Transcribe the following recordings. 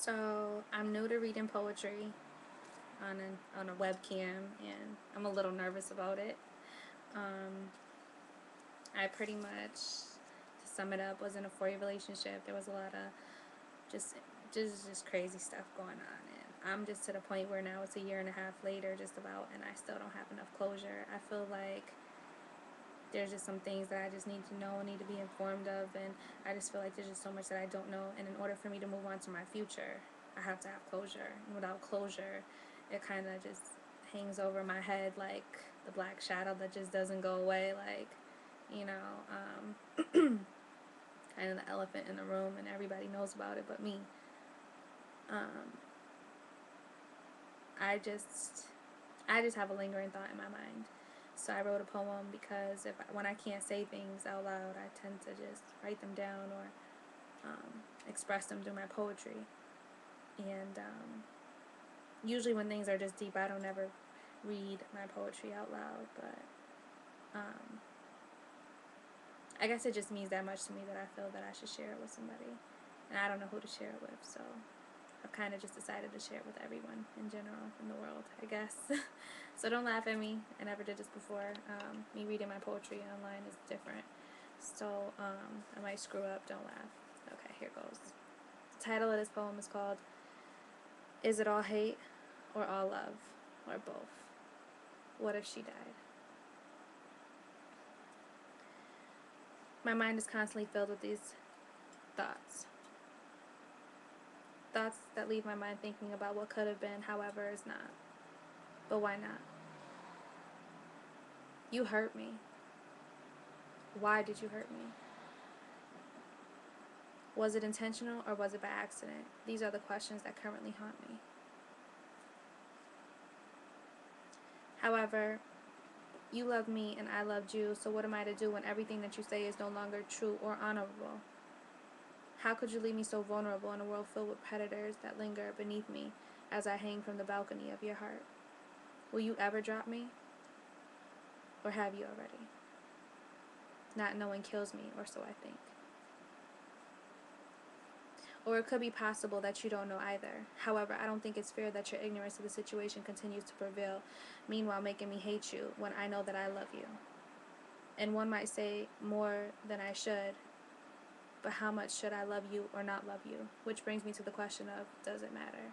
So I'm new to reading poetry on a webcam, and I'm a little nervous about it. Um, I pretty much, to sum it up, was in a 4-year relationship. There was a lot of just just crazy stuff going on, and I'm just to the point where now it's a year and a half later, just about, and I still don't have enough closure. I feel like there's just some things that I just need to know, need to be informed of, and I just feel like there's just so much that I don't know, and in order for me to move on to my future, I have to have closure. And without closure, it kind of just hangs over my head like the black shadow that just doesn't go away, like, you know, kind of the elephant in the room, and everybody knows about it but me. Um, I just I just have a lingering thought in my mind. So I wrote a poem because when I can't say things out loud, I tend to just write them down or express them through my poetry. And usually when things are just deep, I don't ever read my poetry out loud. But um, I guess it just means that much to me that I feel that I should share it with somebody. And I don't know who to share it with, so I've kind of just decided to share it with everyone in general in the world, I guess. So don't laugh at me. I never did this before. Me reading my poetry online is different. So I might screw up. Don't laugh. Okay, here goes. The title of this poem is called Is It All Hate or All Love or Both? What if she died? My mind is constantly filled with these thoughts. Thoughts that leave my mind thinking about what could have been, however, is not. But why not? You hurt me. Why did you hurt me? Was it intentional or was it by accident? These are the questions that currently haunt me. However, you loved me and I loved you, so what am I to do when everything that you say is no longer true or honorable? How could you leave me so vulnerable in a world filled with predators that linger beneath me as I hang from the balcony of your heart? Will you ever drop me? Or have you already? Not knowing kills me, or so I think. Or it could be possible that you don't know either. However, I don't think it's fair that your ignorance of the situation continues to prevail, meanwhile making me hate you when I know that I love you. And one might say more than I should, but how much should I love you or not love you? Which brings me to the question of, does it matter?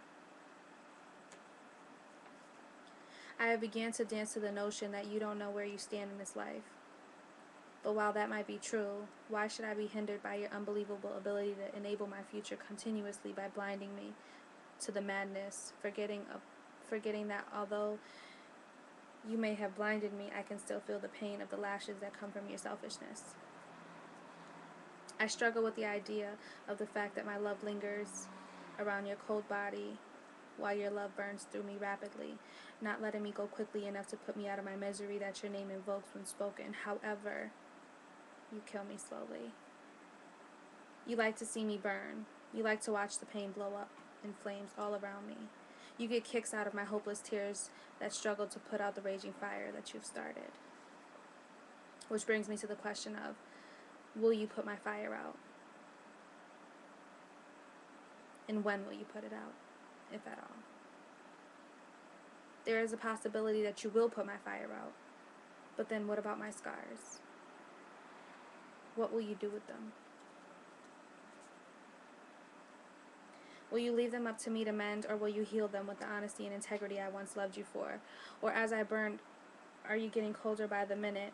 I have began to dance to the notion that you don't know where you stand in this life. But while that might be true, why should I be hindered by your unbelievable ability to enable my future continuously by blinding me to the madness, forgetting that although you may have blinded me, I can still feel the pain of the lashes that come from your selfishness. I struggle with the idea of the fact that my love lingers around your cold body while your love burns through me rapidly, not letting me go quickly enough to put me out of my misery that your name invokes when spoken. However, you kill me slowly. You like to see me burn. You like to watch the pain blow up in flames all around me. You get kicks out of my hopeless tears that struggle to put out the raging fire that you've started. Which brings me to the question of, will you put my fire out? And when will you put it out, if at all? There is a possibility that you will put my fire out. But then what about my scars? What will you do with them? Will you leave them up to me to mend, or will you heal them with the honesty and integrity I once loved you for? Or as I burned, are you getting colder by the minute,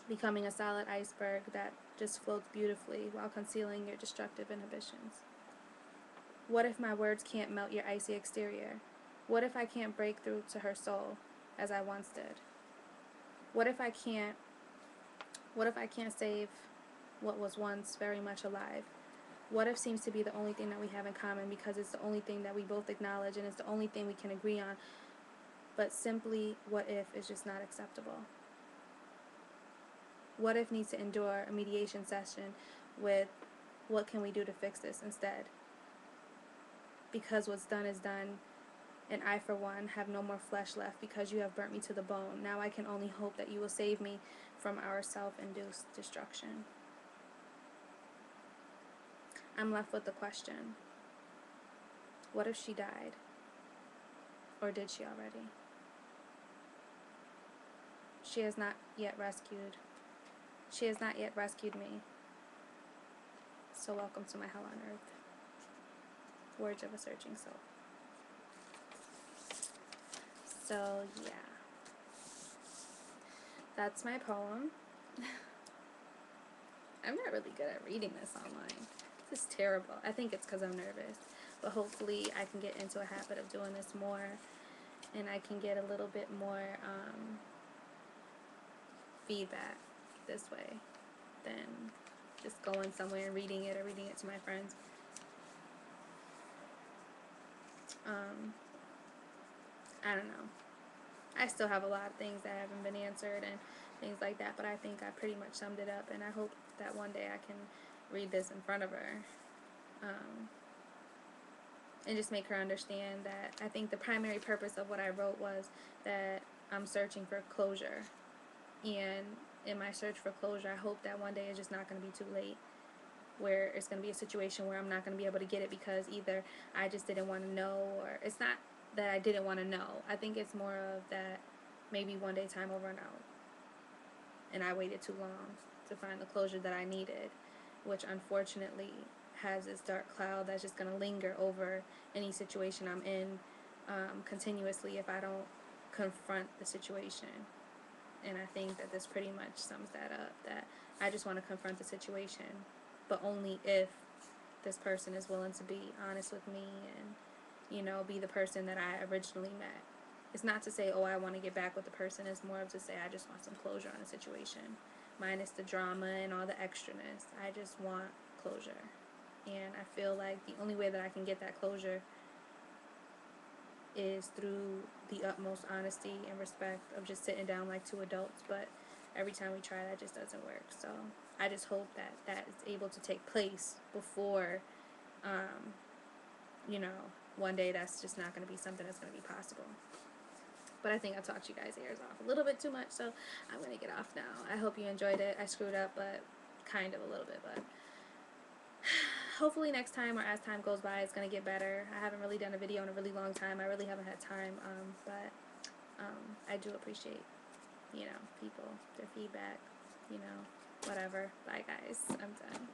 becoming a solid iceberg that just floats beautifully while concealing your destructive inhibitions? What if my words can't melt your icy exterior? What if I can't break through to her soul, as I once did? What if I can't save what was once very much alive? What if seems to be the only thing that we have in common because it's the only thing that we both acknowledge and it's the only thing we can agree on, but simply what if is just not acceptable? What if needs to endure a mediation session with what can we do to fix this instead? Because what's done is done, and I, for one, have no more flesh left because you have burnt me to the bone. Now I can only hope that you will save me from our self-induced destruction. I'm left with the question, What if she died? Or did she already? She has not yet rescued. She has not yet rescued me. So welcome to my hell on earth. Words of a searching soul. So yeah. That's my poem. I'm not really good at reading this online. This is terrible. I think it's because I'm nervous. But hopefully I can get into a habit of doing this more. And I can get a little bit more feedback this way than just going somewhere and reading it or reading it to my friends. I don't know. I still have a lot of things that haven't been answered and things like that, but I think I pretty much summed it up, and I hope that one day I can read this in front of her and just make her understand that I think the primary purpose of what I wrote was that I'm searching for closure, and in my search for closure, I hope that one day it's just not going to be too late, where it's going to be a situation where I'm not going to be able to get it because either I just didn't want to know, or it's not that I didn't want to know. I think it's more of that maybe one day time will run out and I waited too long to find the closure that I needed, which unfortunately has this dark cloud that's just going to linger over any situation I'm in continuously if I don't confront the situation. And I think that this pretty much sums that up, that I just want to confront the situation, but only if this person is willing to be honest with me and, you know, be the person that I originally met. It's not to say, oh, I want to get back with the person. It's more of to say I just want some closure on the situation, minus the drama and all the extraness. I just want closure. And I feel like the only way that I can get that closure is through the utmost honesty and respect of just sitting down like two adults. But every time we try, that just doesn't work. So I just hope that that is able to take place before, you know, one day that's just not going to be something that's going to be possible. But I think I talked you guys' ears off a little bit too much, so I'm going to get off now. I hope you enjoyed it. I screwed up, but kind of a little bit, but hopefully next time or as time goes by it's going to get better. I haven't really done a video in a really long time. I really haven't had time, but I do appreciate, you know, people, their feedback, you know, whatever. Bye guys. I'm done.